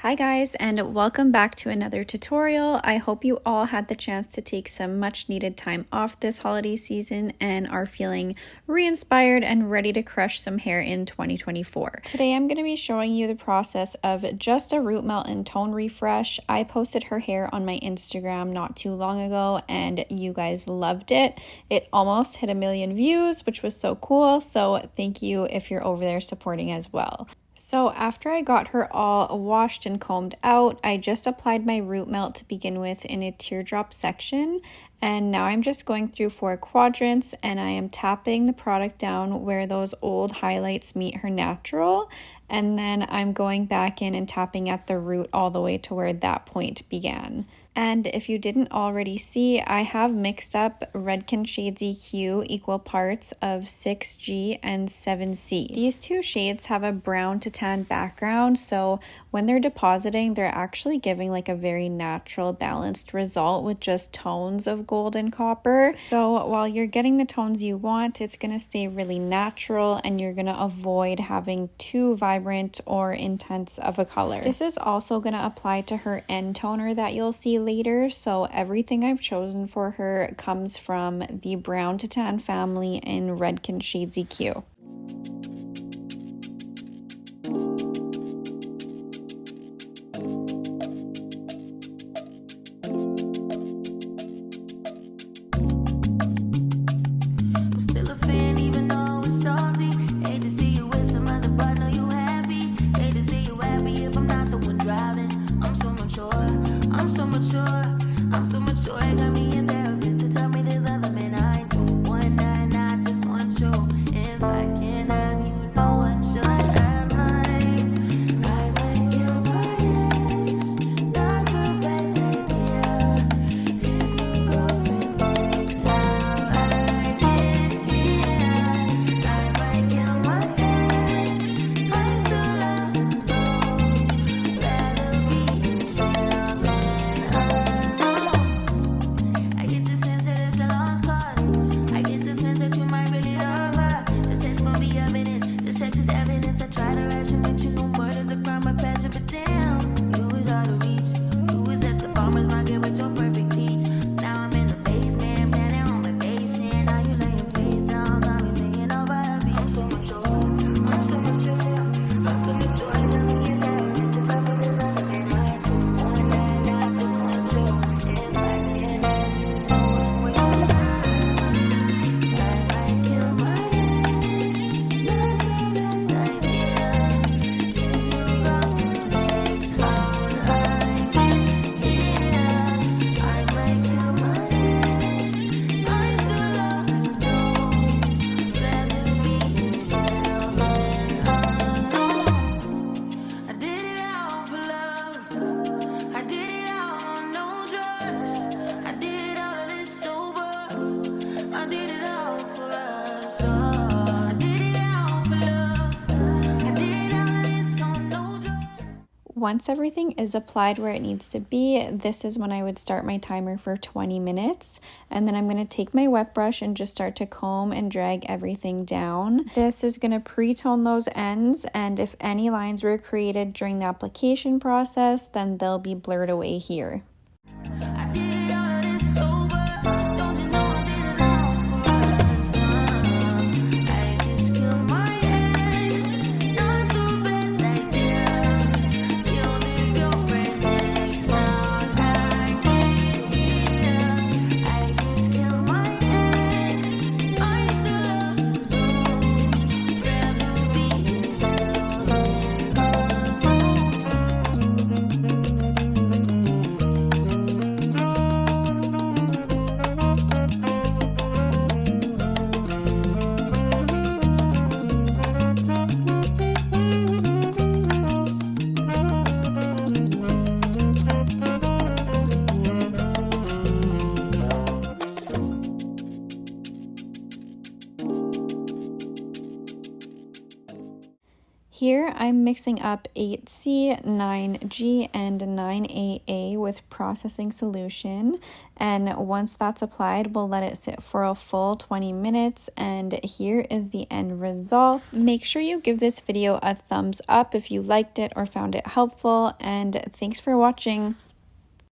Hi guys, and welcome back to another tutorial. I hope you all had the chance to take some much needed time off this holiday season and are feeling re-inspired and ready to crush some hair in 2024. Today I'm going to be showing you the process of just a root melt and tone refresh. I posted her hair on my Instagram not too long ago and you guys loved it. It almost hit 1 million views, which was so cool. So thank you if you're over there supporting as well. So after I got her all washed and combed out, I just applied my root melt to begin with in a teardrop section. And now I'm just going through 4 quadrants and I am tapping the product down where those old highlights meet her natural. And then I'm going back in and tapping at the root all the way to where that point began. And if you didn't already see, I have mixed up redkenshadeseq equal parts of 6G and 7C. These 2 shades have a brown to tan background, so when they're depositing, they're actually giving like a very natural balanced result with just tones of gold and copper. So while you're getting the tones you want, it's going to stay really natural and you're going to avoid having too vibrant or intense of a color. This is also going to apply to her end toner that you'll see later, so everything I've chosen for her comes from the brown to tan family in redkenshadeseq. Once everything is applied where it needs to be, this is when I would start my timer for 20 minutes. And then I'm going to take my wet brush and just start to comb and drag everything down. This is going to pre-tone those ends, and if any lines were created during the application process, then they'll be blurred away here. Here I'm mixing up 8C, 9G, and 9AA with processing solution, and once that's applied, we'll let it sit for a full 20 minutes, and here is the end result. Make sure you give this video a thumbs up if you liked it or found it helpful, and thanks for watching.